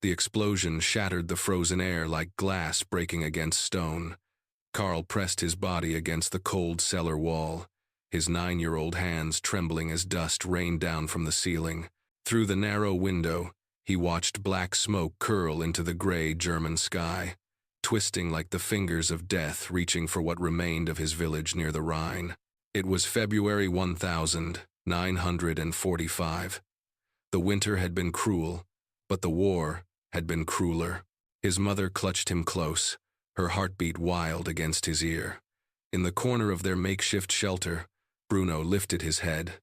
The explosion shattered the frozen air like glass breaking against stone. Karl pressed his body against the cold cellar wall, his 9-year-old hands trembling as dust rained down from the ceiling. Through the narrow window, he watched black smoke curl into the gray German sky, twisting like the fingers of death reaching for what remained of his village near the Rhine. It was February 1945. The winter had been cruel, but the war had been crueler. His mother clutched him close, her heartbeat wild against his ear. In the corner of their makeshift shelter, Bruno lifted his head.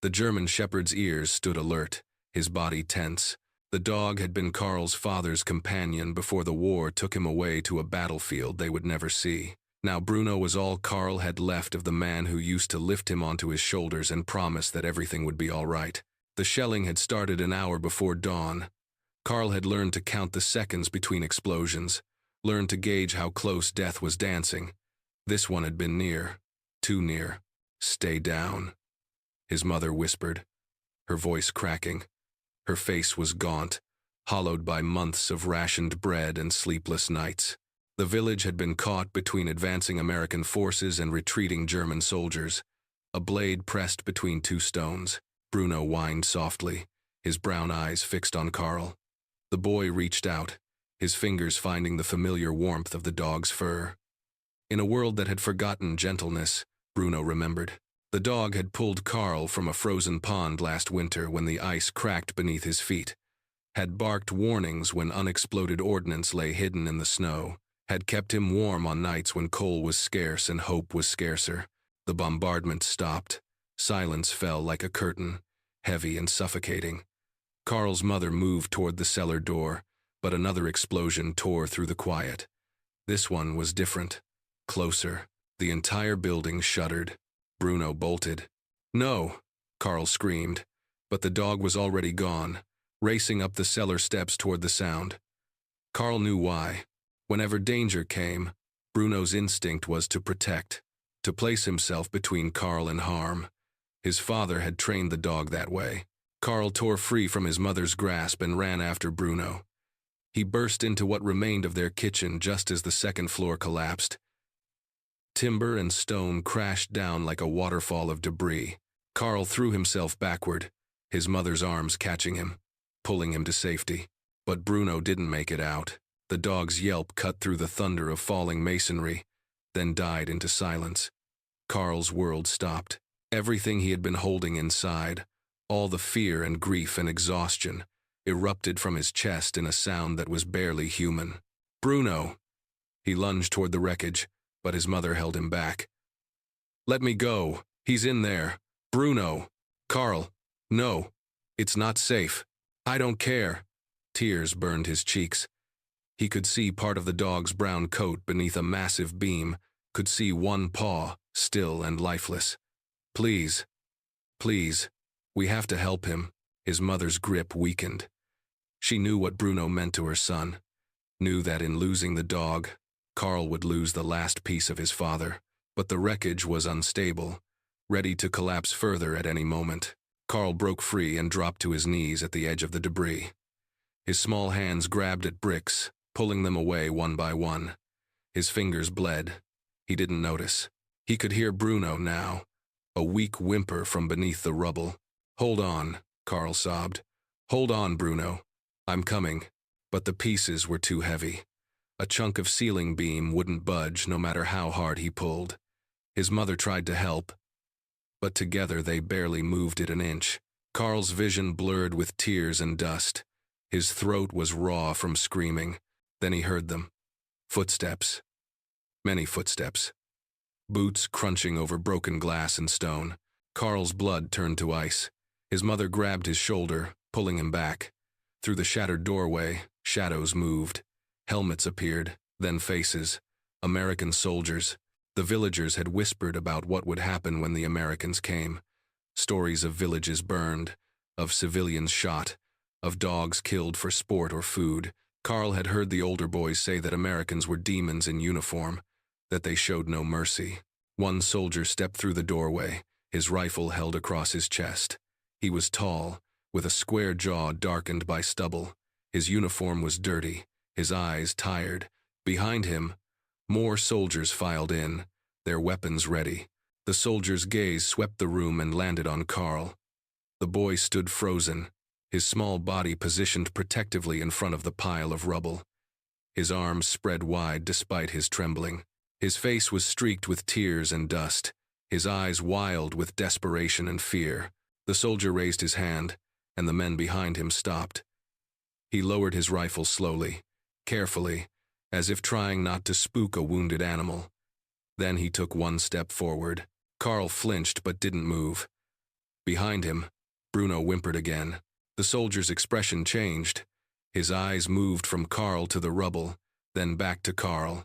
The German shepherd's ears stood alert, his body tense. The dog had been Karl's father's companion before the war took him away to a battlefield they would never see. Now Bruno was all Karl had left of the man who used to lift him onto his shoulders and promise that everything would be all right. The shelling had started an hour before dawn. Karl had learned to count the seconds between explosions, learned to gauge how close death was dancing. This one had been near, too near. "Stay down," his mother whispered, her voice cracking. Her face was gaunt, hollowed by months of rationed bread and sleepless nights. The village had been caught between advancing American forces and retreating German soldiers, a blade pressed between two stones. Bruno whined softly, his brown eyes fixed on Karl. The boy reached out, his fingers finding the familiar warmth of the dog's fur. In a world that had forgotten gentleness, Bruno remembered. The dog had pulled Karl from a frozen pond last winter when the ice cracked beneath his feet, had barked warnings when unexploded ordnance lay hidden in the snow, had kept him warm on nights when coal was scarce and hope was scarcer. The bombardment stopped. Silence fell like a curtain, heavy and suffocating. Karl's mother moved toward the cellar door, but another explosion tore through the quiet. This one was different, closer. The entire building shuddered. Bruno bolted. "No!" Karl screamed, but the dog was already gone, racing up the cellar steps toward the sound. Karl knew why. Whenever danger came, Bruno's instinct was to protect, to place himself between Karl and harm. His father had trained the dog that way. Karl tore free from his mother's grasp and ran after Bruno. He burst into what remained of their kitchen just as the second floor collapsed. Timber and stone crashed down like a waterfall of debris. Karl threw himself backward, his mother's arms catching him, pulling him to safety. But Bruno didn't make it out. The dog's yelp cut through the thunder of falling masonry, then died into silence. Karl's world stopped. Everything he had been holding inside, all the fear and grief and exhaustion, erupted from his chest in a sound that was barely human. "Bruno!" He lunged toward the wreckage, but his mother held him back. "Let me go. He's in there. Bruno! Karl! No! It's not safe. I don't care." Tears burned his cheeks. He could see part of the dog's brown coat beneath a massive beam, could see one paw, still and lifeless. "Please. Please. We have to help him." His mother's grip weakened. She knew what Bruno meant to her son, knew that in losing the dog, Karl would lose the last piece of his father. But the wreckage was unstable, ready to collapse further at any moment. Karl broke free and dropped to his knees at the edge of the debris. His small hands grabbed at bricks, pulling them away one by one. His fingers bled. He didn't notice. He could hear Bruno now, a weak whimper from beneath the rubble. "Hold on," Karl sobbed. "Hold on, Bruno. I'm coming." But the pieces were too heavy. A chunk of ceiling beam wouldn't budge no matter how hard he pulled. His mother tried to help, but together they barely moved it an inch. Karl's vision blurred with tears and dust. His throat was raw from screaming. Then he heard them. Footsteps. Many footsteps. Boots crunching over broken glass and stone. Karl's blood turned to ice. His mother grabbed his shoulder, pulling him back. Through the shattered doorway, shadows moved. Helmets appeared, then faces. American soldiers. The villagers had whispered about what would happen when the Americans came. Stories of villages burned, of civilians shot, of dogs killed for sport or food. Karl had heard the older boys say that Americans were demons in uniform, that they showed no mercy. One soldier stepped through the doorway, his rifle held across his chest. He was tall, with a square jaw darkened by stubble. His uniform was dirty, his eyes tired. Behind him, more soldiers filed in, their weapons ready. The soldier's gaze swept the room and landed on Karl. The boy stood frozen, his small body positioned protectively in front of the pile of rubble. His arms spread wide despite his trembling. His face was streaked with tears and dust, his eyes wild with desperation and fear. The soldier raised his hand, and the men behind him stopped. He lowered his rifle slowly, carefully, as if trying not to spook a wounded animal. Then he took one step forward. Karl flinched but didn't move. Behind him, Bruno whimpered again. The soldier's expression changed. His eyes moved from Karl to the rubble, then back to Karl.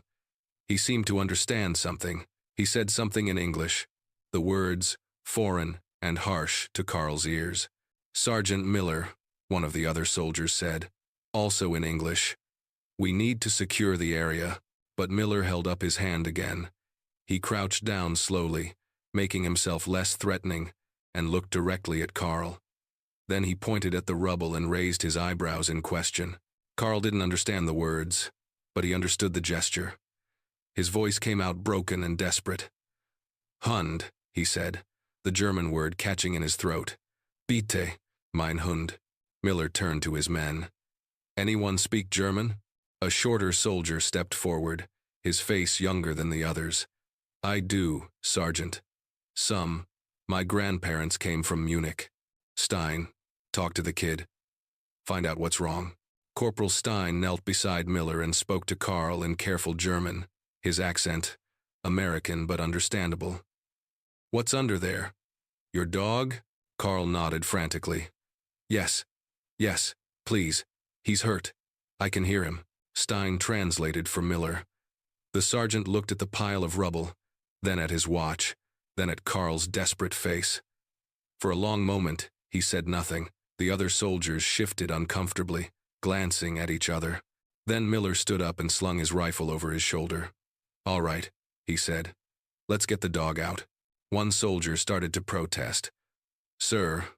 He seemed to understand something. He said something in English, the words foreign and harsh to Karl's ears. "Sergeant Miller," one of the other soldiers said, also in English. "We need to secure the area," but Miller held up his hand again. He crouched down slowly, making himself less threatening, and looked directly at Karl. Then he pointed at the rubble and raised his eyebrows in question. Karl didn't understand the words, but he understood the gesture. His voice came out broken and desperate. "Hund," he said, the German word catching in his throat. "Bitte, mein Hund." Miller turned to his men. "Anyone speak German?" A shorter soldier stepped forward, his face younger than the others. "I do, Sergeant. Some. My grandparents came from Munich." "Stein, talk to the kid. Find out what's wrong." Corporal Stein knelt beside Miller and spoke to Karl in careful German, his accent American but understandable. "What's under there? Your dog?" Karl nodded frantically. Yes, please. He's hurt. I can hear him." Stein translated for Miller. The sergeant looked at the pile of rubble, then at his watch, then at Karl's desperate face. For a long moment, he said nothing. The other soldiers shifted uncomfortably, glancing at each other. Then Miller stood up and slung his rifle over his shoulder. "All right," he said. "Let's get the dog out." One soldier started to protest. "Sir,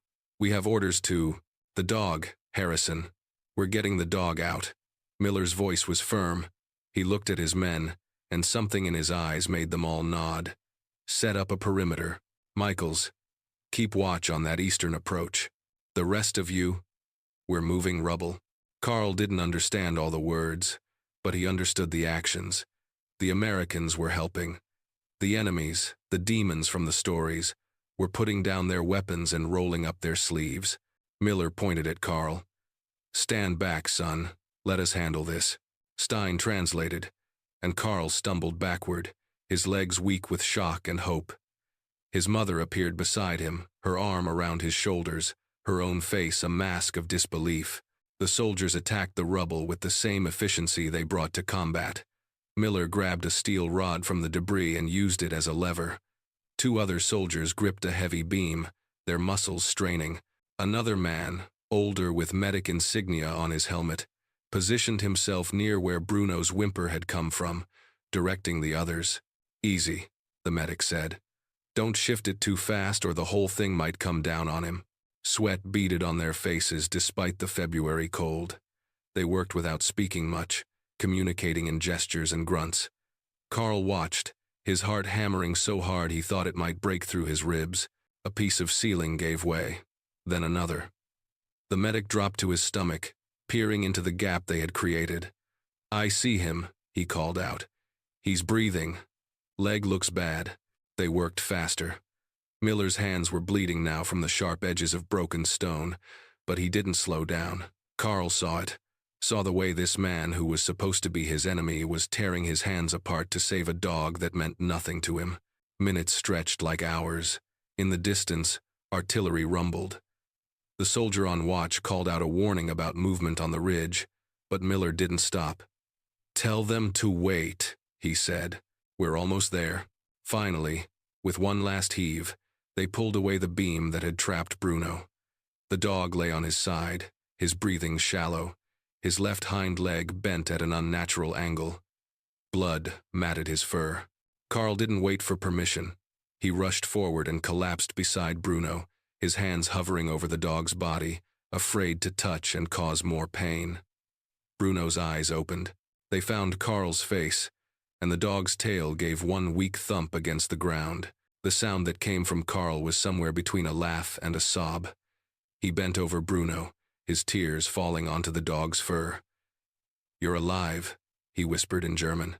we have orders to—" "The dog, Harrison. We're getting the dog out." Miller's voice was firm. He looked at his men, and something in his eyes made them all nod. "Set up a perimeter. Michaels, keep watch on that eastern approach. The rest of you, we're moving rubble." Karl didn't understand all the words, but he understood the actions. The Americans were helping. The enemies, the demons from the stories, were putting down their weapons and rolling up their sleeves. Miller pointed at Karl. "Stand back, son. Let us handle this." Stein translated, and Karl stumbled backward, his legs weak with shock and hope. His mother appeared beside him, her arm around his shoulders, her own face a mask of disbelief. The soldiers attacked the rubble with the same efficiency they brought to combat. Miller grabbed a steel rod from the debris and used it as a lever. Two other soldiers gripped a heavy beam, their muscles straining. Another man, older with medic insignia on his helmet, positioned himself near where Bruno's whimper had come from, directing the others. "Easy," the medic said. "Don't shift it too fast or the whole thing might come down on him." Sweat beaded on their faces despite the February cold. They worked without speaking much, communicating in gestures and grunts. Karl watched, his heart hammering so hard he thought it might break through his ribs. A piece of ceiling gave way, then another. The medic dropped to his stomach, peering into the gap they had created. "I see him," he called out. "He's breathing. Leg looks bad." They worked faster. Miller's hands were bleeding now from the sharp edges of broken stone, but he didn't slow down. Karl saw it, saw the way this man, who was supposed to be his enemy, was tearing his hands apart to save a dog that meant nothing to him. Minutes stretched like hours. In the distance, artillery rumbled. The soldier on watch called out a warning about movement on the ridge, but Miller didn't stop. "Tell them to wait," he said. "We're almost there." Finally, with one last heave, they pulled away the beam that had trapped Bruno. The dog lay on his side, his breathing shallow, his left hind leg bent at an unnatural angle. Blood matted his fur. Karl didn't wait for permission. He rushed forward and collapsed beside Bruno, his hands hovering over the dog's body, afraid to touch and cause more pain. Bruno's eyes opened. They found Karl's face, and the dog's tail gave one weak thump against the ground. The sound that came from Karl was somewhere between a laugh and a sob. He bent over Bruno, his tears falling onto the dog's fur. "You're alive," he whispered in German.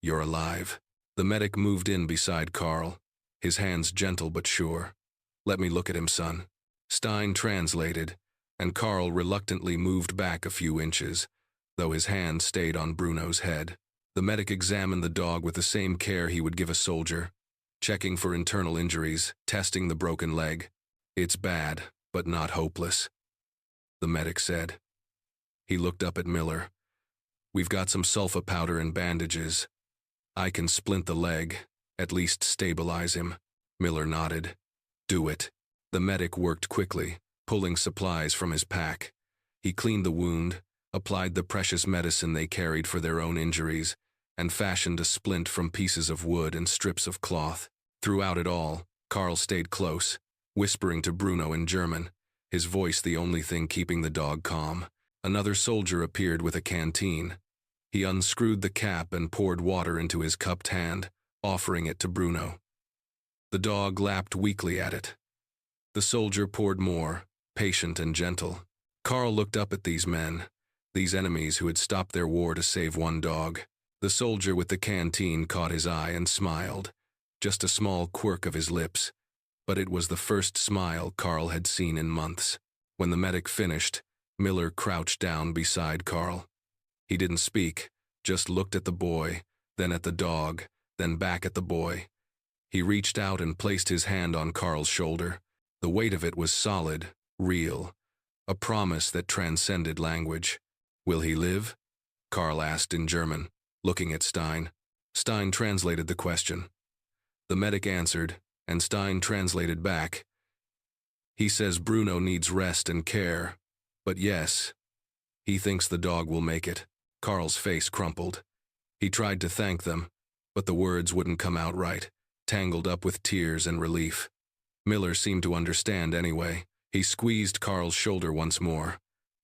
"You're alive." The medic moved in beside Karl, his hands gentle but sure. "Let me look at him, son." Stein translated, and Karl reluctantly moved back a few inches, though his hand stayed on Bruno's head. The medic examined the dog with the same care he would give a soldier, checking for internal injuries, testing the broken leg. "It's bad, but not hopeless," the medic said. He looked up at Miller. "We've got some sulfa powder and bandages. I can splint the leg, at least stabilize him." Miller nodded. "Do it." The medic worked quickly, pulling supplies from his pack. He cleaned the wound, applied the precious medicine they carried for their own injuries, and fashioned a splint from pieces of wood and strips of cloth. Throughout it all, Karl stayed close, whispering to Bruno in German, his voice the only thing keeping the dog calm. Another soldier appeared with a canteen. He unscrewed the cap and poured water into his cupped hand, offering it to Bruno. The dog lapped weakly at it. The soldier poured more, patient and gentle. Karl looked up at these men, these enemies who had stopped their war to save one dog. The soldier with the canteen caught his eye and smiled, just a small quirk of his lips, but it was the first smile Karl had seen in months. When the medic finished, Miller crouched down beside Karl. He didn't speak, just looked at the boy, then at the dog, then back at the boy. He reached out and placed his hand on Karl's shoulder. The weight of it was solid, real, a promise that transcended language. "Will he live?" Karl asked in German, looking at Stein. Stein translated the question. The medic answered, and Stein translated back. "He says Bruno needs rest and care, but yes, he thinks the dog will make it." Karl's face crumpled. He tried to thank them, but the words wouldn't come out right, tangled up with tears and relief. Miller seemed to understand anyway. He squeezed Karl's shoulder once more,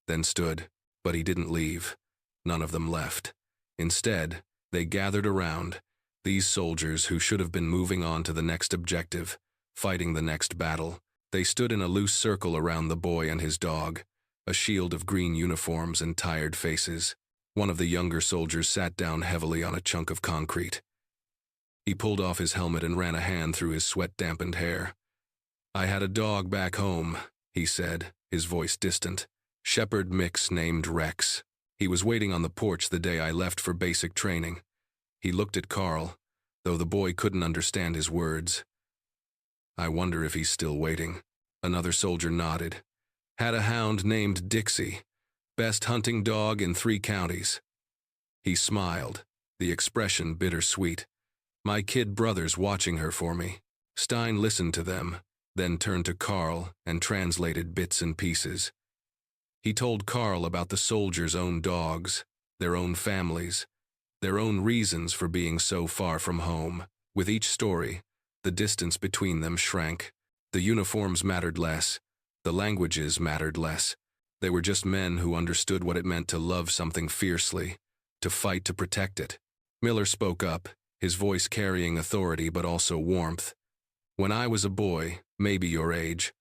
then stood, but he didn't leave. None of them left. Instead, they gathered around, these soldiers who should have been moving on to the next objective, fighting the next battle. They stood in a loose circle around the boy and his dog, a shield of green uniforms and tired faces. One of the younger soldiers sat down heavily on a chunk of concrete. He pulled off his helmet and ran a hand through his sweat-dampened hair. "I had a dog back home," he said, his voice distant. "Shepherd mix named Rex. He was waiting on the porch the day I left for basic training." He looked at Karl, though the boy couldn't understand his words. "I wonder if he's still waiting." Another soldier nodded. "Had a hound named Dixie. Best hunting dog in 3 counties. He smiled, the expression bittersweet. "My kid brother's watching her for me." Stein listened to them, then turned to Karl and translated bits and pieces. He told Karl about the soldiers' own dogs, their own families, their own reasons for being so far from home. With each story, the distance between them shrank. The uniforms mattered less. The languages mattered less. They were just men who understood what it meant to love something fiercely, to fight to protect it. Miller spoke up, his voice carrying authority but also warmth. "When I was a boy, maybe your age,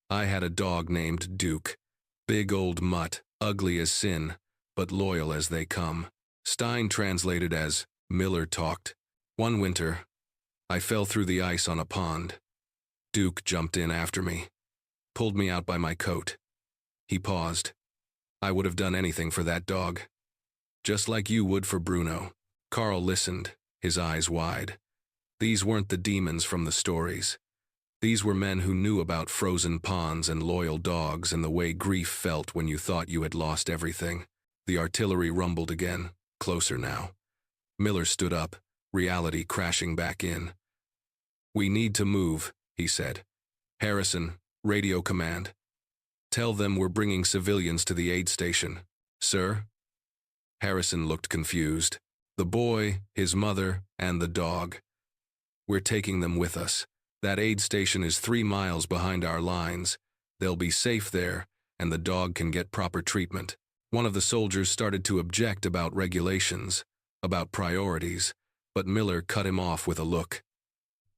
I had a dog named Duke. Big old mutt, ugly as sin, but loyal as they come." Stein translated as, Miller talked. "One winter, I fell through the ice on a pond. Duke jumped in after me, pulled me out by my coat." He paused. "I would have done anything for that dog. Just like you would for Bruno." Karl listened, his eyes wide. These weren't the demons from the stories. These were men who knew about frozen ponds and loyal dogs and the way grief felt when you thought you had lost everything. The artillery rumbled again, closer now. Miller stood up, reality crashing back in. "We need to move," he said. "Harrison, radio command. Tell them we're bringing civilians to the aid station." "Sir?" Harrison looked confused. "The boy, his mother, and the dog. We're taking them with us. That aid station is 3 miles behind our lines. They'll be safe there, and the dog can get proper treatment." One of the soldiers started to object about regulations, about priorities, but Miller cut him off with a look.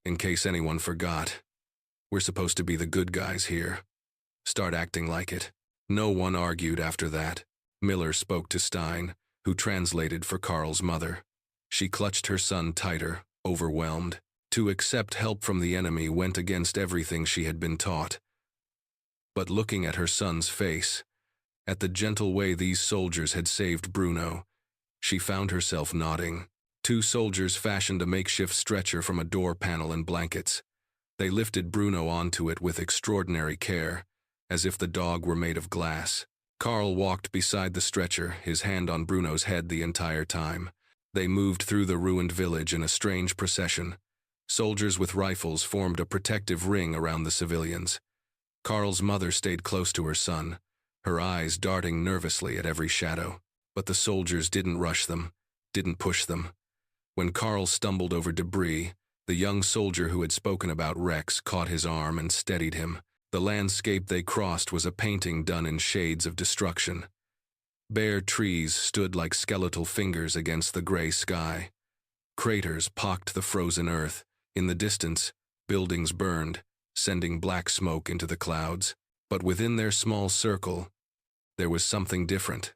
In case anyone forgot, we're supposed to be the good guys here. Start acting like it. No one argued after that. Miller spoke to Stein, who translated for Karl's mother. She clutched her son tighter, overwhelmed. To accept help from the enemy went against everything she had been taught. But looking at her son's face, at the gentle way these soldiers had saved Bruno, she found herself nodding. 2 soldiers fashioned a makeshift stretcher from a door panel and blankets. They lifted Bruno onto it with extraordinary care, as if the dog were made of glass. Karl walked beside the stretcher, his hand on Bruno's head the entire time. They moved through the ruined village in a strange procession. Soldiers with rifles formed a protective ring around the civilians. Karl's mother stayed close to her son, her eyes darting nervously at every shadow. But the soldiers didn't rush them, didn't push them. When Karl stumbled over debris, the young soldier who had spoken about Rex caught his arm and steadied him. The landscape they crossed was a painting done in shades of destruction. Bare trees stood like skeletal fingers against the gray sky. Craters pocked the frozen earth. In the distance, buildings burned, sending black smoke into the clouds. But within their small circle, there was something different.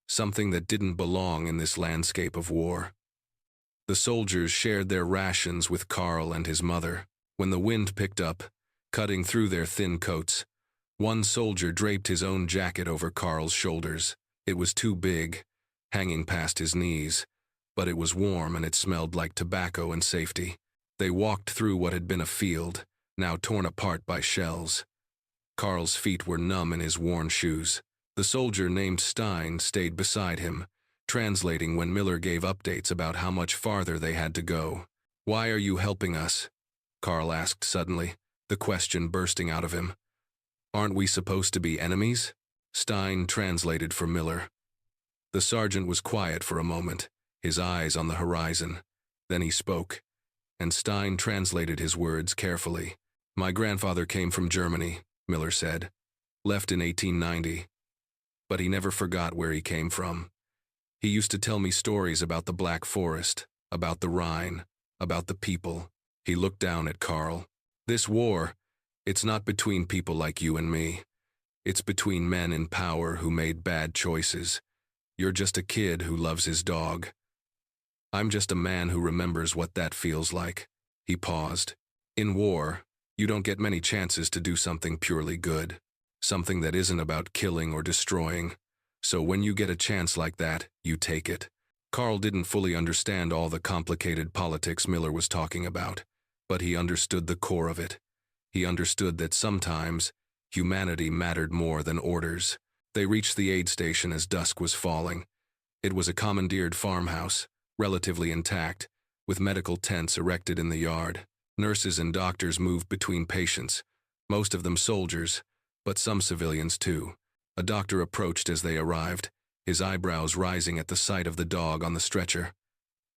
Something that didn't belong in this landscape of war. The soldiers shared their rations with Karl and his mother. When the wind picked up, cutting through their thin coats, one soldier draped his own jacket over Karl's shoulders. It was too big, hanging past his knees, but it was warm and it smelled like tobacco and safety. They walked through what had been a field, now torn apart by shells. Karl's feet were numb in his worn shoes. The soldier named Stein stayed beside him, translating when Miller gave updates about how much farther they had to go. "Why are you helping us?" Karl asked suddenly, the question bursting out of him. "Aren't we supposed to be enemies?" Stein translated for Miller. The sergeant was quiet for a moment, his eyes on the horizon. Then he spoke, and Stein translated his words carefully. "My grandfather came from Germany," Miller said. "Left in 1890. But he never forgot where he came from. He used to tell me stories about the Black Forest, about the Rhine, about the people." He looked down at Karl. "This war, it's not between people like you and me. It's between men in power who made bad choices. You're just a kid who loves his dog. I'm just a man who remembers what that feels like." He paused. "In war, you don't get many chances to do something purely good, something that isn't about killing or destroying. So when you get a chance like that, you take it." Karl didn't fully understand all the complicated politics Miller was talking about, but he understood the core of it. He understood that sometimes humanity mattered more than orders. They reached the aid station as dusk was falling. It was a commandeered farmhouse, relatively intact, with medical tents erected in the yard. Nurses and doctors moved between patients, most of them soldiers, but some civilians too. A doctor approached as they arrived, his eyebrows rising at the sight of the dog on the stretcher.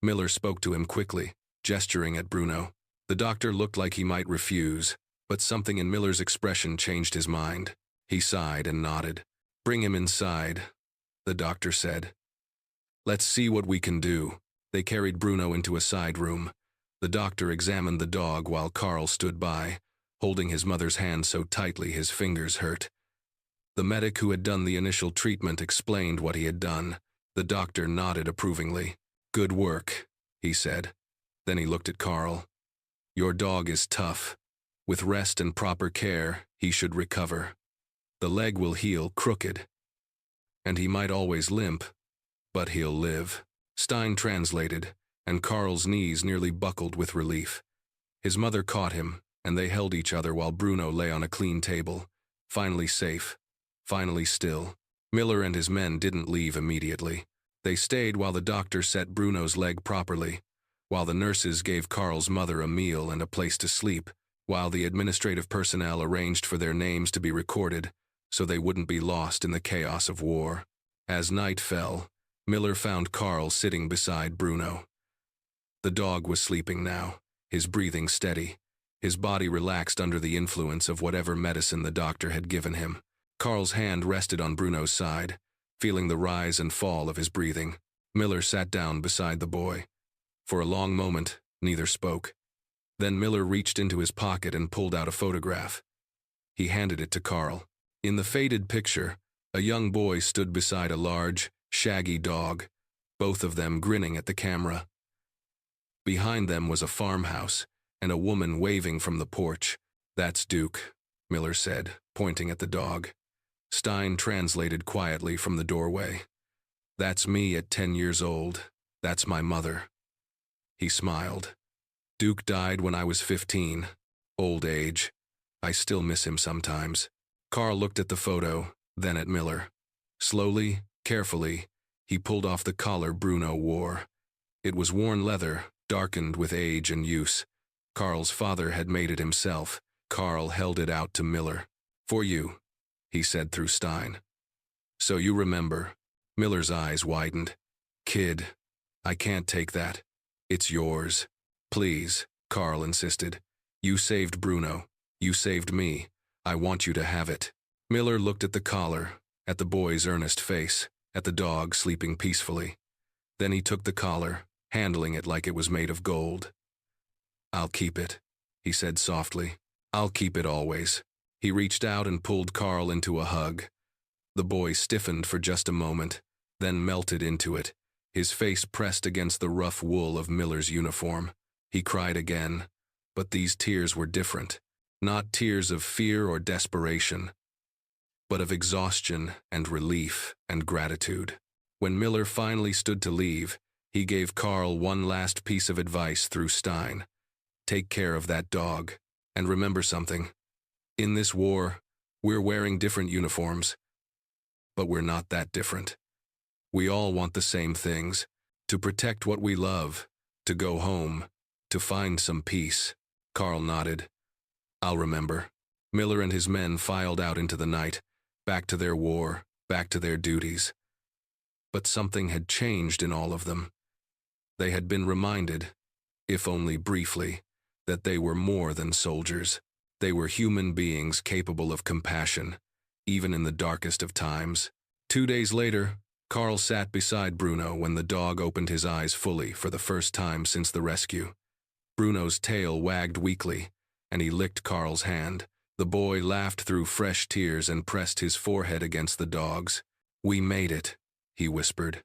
Miller spoke to him quickly, gesturing at Bruno. The doctor looked like he might refuse, but something in Miller's expression changed his mind. He sighed and nodded. "Bring him inside," the doctor said. "Let's see what we can do." They carried Bruno into a side room. The doctor examined the dog while Karl stood by, holding his mother's hand so tightly his fingers hurt. The medic who had done the initial treatment explained what he had done. The doctor nodded approvingly. "Good work," he said. Then he looked at Karl. "Your dog is tough. With rest and proper care, he should recover. The leg will heal crooked, and he might always limp, but he'll live." Stein translated, and Karl's knees nearly buckled with relief. His mother caught him, and they held each other while Bruno lay on a clean table, finally safe, finally still. Miller and his men didn't leave immediately. They stayed while the doctor set Bruno's leg properly, while the nurses gave Karl's mother a meal and a place to sleep, while the administrative personnel arranged for their names to be recorded so they wouldn't be lost in the chaos of war. As night fell, Miller found Karl sitting beside Bruno. The dog was sleeping now, his breathing steady, his body relaxed under the influence of whatever medicine the doctor had given him. Karl's hand rested on Bruno's side, feeling the rise and fall of his breathing. Miller sat down beside the boy. For a long moment, neither spoke. Then Miller reached into his pocket and pulled out a photograph. He handed it to Karl. In the faded picture, a young boy stood beside a large, shaggy dog, both of them grinning at the camera. Behind them was a farmhouse, and a woman waving from the porch. "That's Duke," Miller said, pointing at the dog. Stein translated quietly from the doorway. "That's me at 10 years old. That's my mother." He smiled. "Duke died when I was 15. Old age. I still miss him sometimes." Karl looked at the photo, then at Miller. Slowly, carefully, he pulled off the collar Bruno wore. It was worn leather, darkened with age and use. Karl's father had made it himself. Karl held it out to Miller. "For you," he said through Stein. "So you remember." Miller's eyes widened. "Kid, I can't take that. It's yours." "Please," Karl insisted. "You saved Bruno. You saved me. I want you to have it." Miller looked at the collar, at the boy's earnest face, at the dog sleeping peacefully. Then he took the collar, handling it like it was made of gold. "I'll keep it," he said softly. "I'll keep it always." He reached out and pulled Karl into a hug. The boy stiffened for just a moment, then melted into it, his face pressed against the rough wool of Miller's uniform. He cried again, but these tears were different. Not tears of fear or desperation, but of exhaustion and relief and gratitude. When Miller finally stood to leave, he gave Karl one last piece of advice through Stein. "Take care of that dog, and remember something. In this war, we're wearing different uniforms, but we're not that different. We all want the same things, to protect what we love, to go home, to find some peace." Karl nodded. "I'll remember." Miller and his men filed out into the night, back to their war, back to their duties. But something had changed in all of them. They had been reminded, if only briefly, that they were more than soldiers. They were human beings capable of compassion, even in the darkest of times. 2 days later, Karl sat beside Bruno when the dog opened his eyes fully for the first time since the rescue. Bruno's tail wagged weakly, and he licked Karl's hand. The boy laughed through fresh tears and pressed his forehead against the dog's. "We made it," he whispered.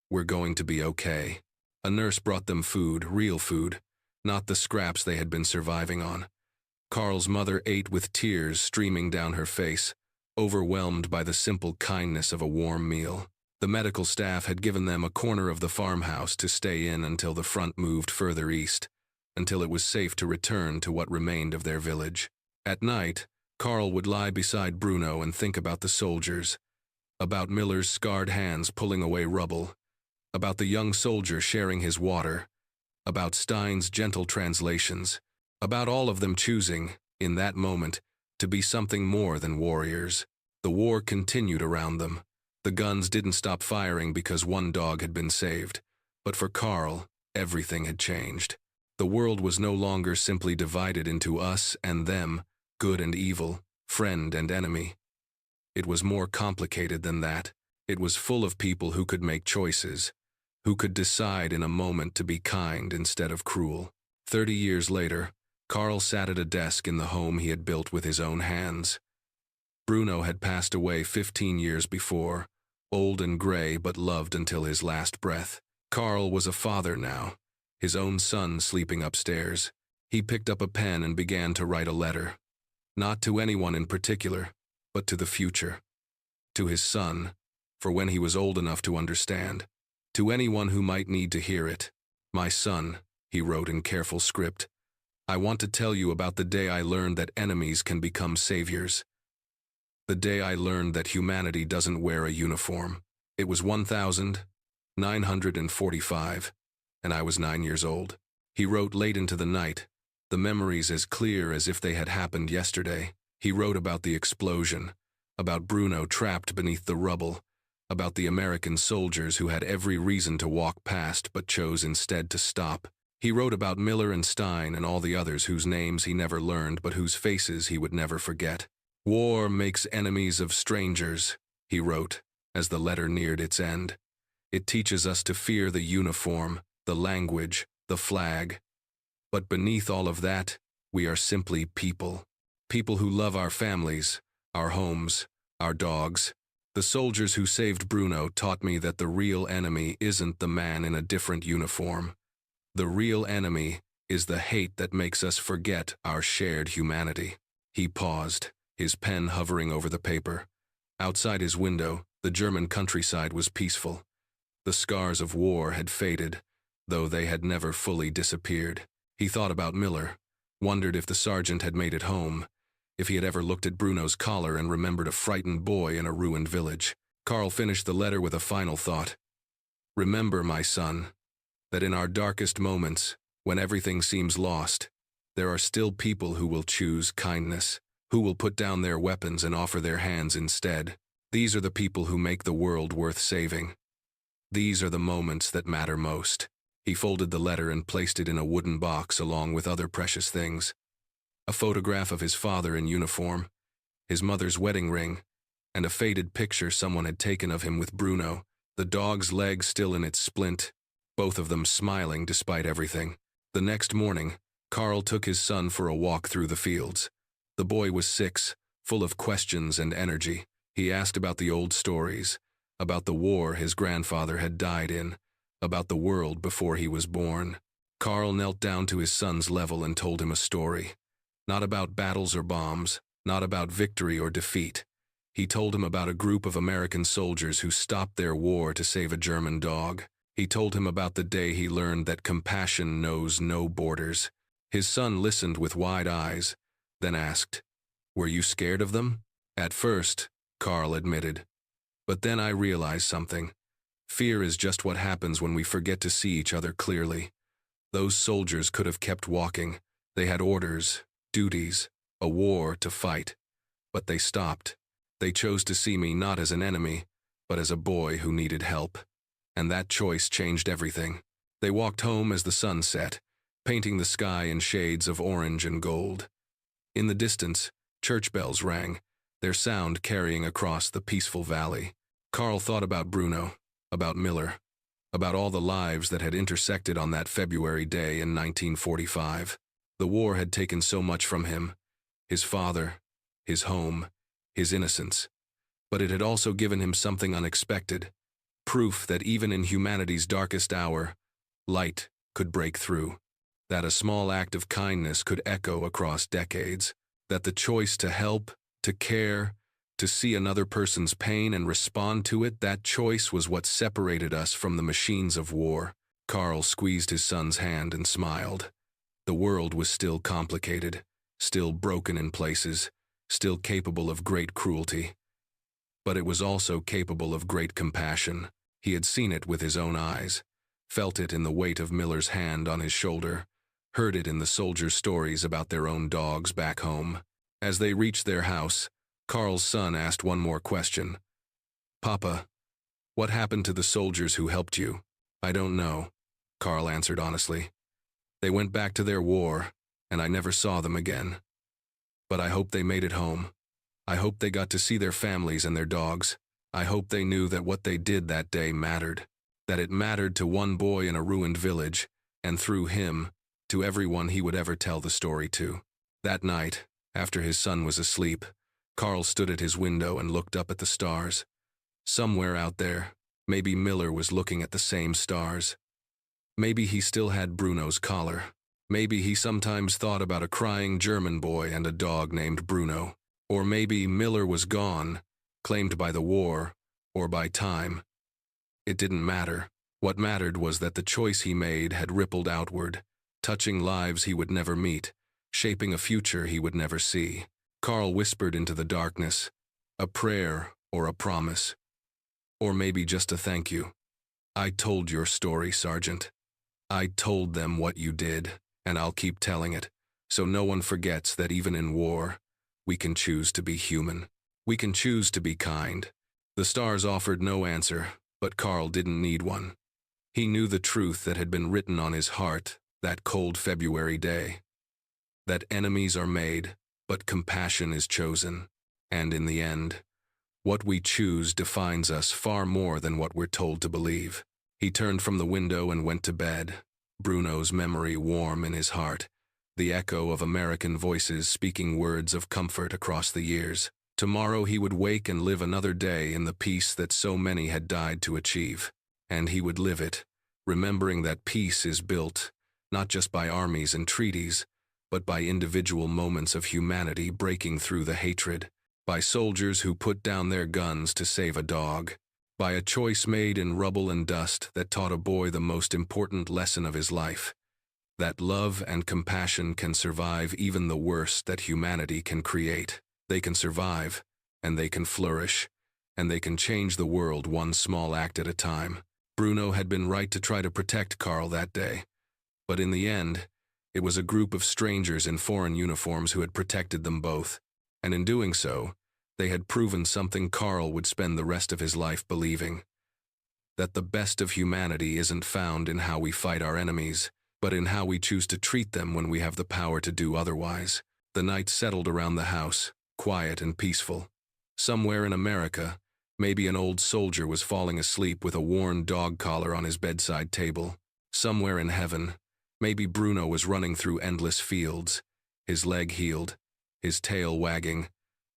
"We're going to be okay." A nurse brought them food, real food, not the scraps they had been surviving on. Karl's mother ate with tears streaming down her face, overwhelmed by the simple kindness of a warm meal. The medical staff had given them a corner of the farmhouse to stay in until the front moved further east, until it was safe to return to what remained of their village. At night, Karl would lie beside Bruno and think about the soldiers, about Miller's scarred hands pulling away rubble, about the young soldier sharing his water, about Stein's gentle translations, about all of them choosing, in that moment, to be something more than warriors. The war continued around them. The guns didn't stop firing because one dog had been saved, but for Karl, everything had changed. The world was no longer simply divided into us and them, good and evil, friend and enemy. It was more complicated than that. It was full of people who could make choices, who could decide in a moment to be kind instead of cruel. 30 years later, Karl sat at a desk in the home he had built with his own hands. Bruno had passed away 15 years before, old and gray but loved until his last breath. Karl was a father now, his own son sleeping upstairs. He picked up a pen and began to write a letter. Not to anyone in particular, but to the future. To his son, for when he was old enough to understand. To anyone who might need to hear it. "My son," he wrote in careful script, "I want to tell you about the day I learned that enemies can become saviors. The day I learned that humanity doesn't wear a uniform. It was 1945, and I was 9 years old." He wrote late into the night, the memories as clear as if they had happened yesterday. He wrote about the explosion, about Bruno trapped beneath the rubble, about the American soldiers who had every reason to walk past but chose instead to stop. He wrote about Miller and Stein and all the others whose names he never learned but whose faces he would never forget. "War makes enemies of strangers," he wrote, as the letter neared its end. It teaches us to fear the uniform, the language, the flag. But beneath all of that, we are simply people. People who love our families, our homes, our dogs. The soldiers who saved Bruno taught me that the real enemy isn't the man in a different uniform. The real enemy is the hate that makes us forget our shared humanity. He paused, his pen hovering over the paper. Outside his window, the German countryside was peaceful. The scars of war had faded, though they had never fully disappeared. He thought about Miller, wondered if the sergeant had made it home, if he had ever looked at Bruno's collar and remembered a frightened boy in a ruined village. Karl finished the letter with a final thought. Remember, my son, that in our darkest moments, when everything seems lost, there are still people who will choose kindness, who will put down their weapons and offer their hands instead. These are the people who make the world worth saving. These are the moments that matter most. He folded the letter and placed it in a wooden box along with other precious things. A photograph of his father in uniform, his mother's wedding ring, and a faded picture someone had taken of him with Bruno, the dog's leg still in its splint, both of them smiling despite everything. The next morning, Karl took his son for a walk through the fields. The boy was 6, full of questions and energy. He asked about the old stories, about the war his grandfather had died in, about the world before he was born. Karl knelt down to his son's level and told him a story. Not about battles or bombs, not about victory or defeat. He told him about a group of American soldiers who stopped their war to save a German dog. He told him about the day he learned that compassion knows no borders. His son listened with wide eyes, then asked, "Were you scared of them?" "At first," Karl admitted. "But then I realized something. Fear is just what happens when we forget to see each other clearly. Those soldiers could have kept walking. They had orders, duties, a war to fight. But they stopped. They chose to see me not as an enemy, but as a boy who needed help. And that choice changed everything." They walked home as the sun set, painting the sky in shades of orange and gold. In the distance, church bells rang, their sound carrying across the peaceful valley. Karl thought about Bruno, about Miller, about all the lives that had intersected on that February day in 1945. The war had taken so much from him, his father, his home, his innocence. But it had also given him something unexpected, proof that even in humanity's darkest hour, light could break through, that a small act of kindness could echo across decades, that the choice to help, to care, to see another person's pain and respond to it, that choice was what separated us from the machines of war. Karl squeezed his son's hand and smiled. The world was still complicated, still broken in places, still capable of great cruelty. But it was also capable of great compassion. He had seen it with his own eyes, felt it in the weight of Miller's hand on his shoulder, heard it in the soldiers' stories about their own dogs back home. As they reached their house, Karl's son asked one more question. "Papa, what happened to the soldiers who helped you?" "I don't know," Karl answered honestly. "They went back to their war, and I never saw them again. But I hope they made it home. I hope they got to see their families and their dogs. I hope they knew that what they did that day mattered, that it mattered to one boy in a ruined village, and through him, to everyone he would ever tell the story to." That night, after his son was asleep, Karl stood at his window and looked up at the stars. Somewhere out there, maybe Miller was looking at the same stars. Maybe he still had Bruno's collar. Maybe he sometimes thought about a crying German boy and a dog named Bruno. Or maybe Miller was gone, claimed by the war, or by time. It didn't matter. What mattered was that the choice he made had rippled outward, touching lives he would never meet, shaping a future he would never see. Karl whispered into the darkness, a prayer or a promise, or maybe just a thank you. "I told your story, Sergeant. I told them what you did, and I'll keep telling it, so no one forgets that even in war, we can choose to be human. We can choose to be kind." The stars offered no answer, but Karl didn't need one. He knew the truth that had been written on his heart that cold February day. That enemies are made, but compassion is chosen. And in the end, What we choose defines us far more than what we're told to believe. He turned from the window and went to bed, Bruno's memory warm in his heart, the echo of American voices speaking words of comfort across the years. Tomorrow he would wake and live another day in the peace that so many had died to achieve. And he would live it, remembering that peace is built, not just by armies and treaties, but by individual moments of humanity breaking through the hatred, by soldiers who put down their guns to save a dog, by a choice made in rubble and dust that taught a boy the most important lesson of his life, that love and compassion can survive even the worst that humanity can create. They can survive, and they can flourish, and they can change the world one small act at a time. Bruno had been right to try to protect Karl that day, but in the end, it was a group of strangers in foreign uniforms who had protected them both, and in doing so, they had proven something Karl would spend the rest of his life believing: that the best of humanity isn't found in how we fight our enemies, but in how we choose to treat them when we have the power to do otherwise. The night settled around the house, quiet and peaceful. Somewhere in America, maybe an old soldier was falling asleep with a worn dog collar on his bedside table. Somewhere in heaven, maybe Bruno was running through endless fields, his leg healed, his tail wagging,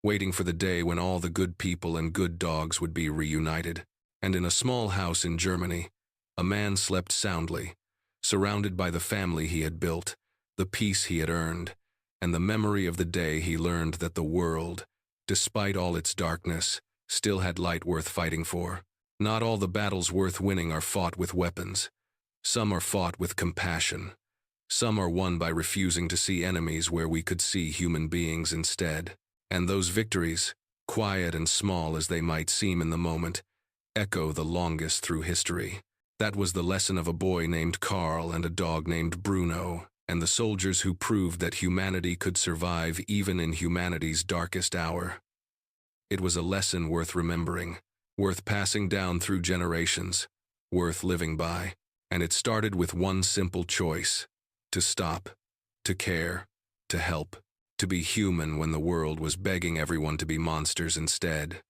waiting for the day when all the good people and good dogs would be reunited. And in a small house in Germany, a man slept soundly, surrounded by the family he had built, the peace he had earned, and the memory of the day he learned that the world, despite all its darkness, still had light worth fighting for. Not all the battles worth winning are fought with weapons. Some are fought with compassion. Some are won by refusing to see enemies where we could see human beings instead. And those victories, quiet and small as they might seem in the moment, echo the longest through history. That was the lesson of a boy named Karl and a dog named Bruno, and the soldiers who proved that humanity could survive even in humanity's darkest hour. It was a lesson worth remembering, worth passing down through generations, worth living by. And it started with one simple choice: to stop, to care, to help, to be human when the world was begging everyone to be monsters instead.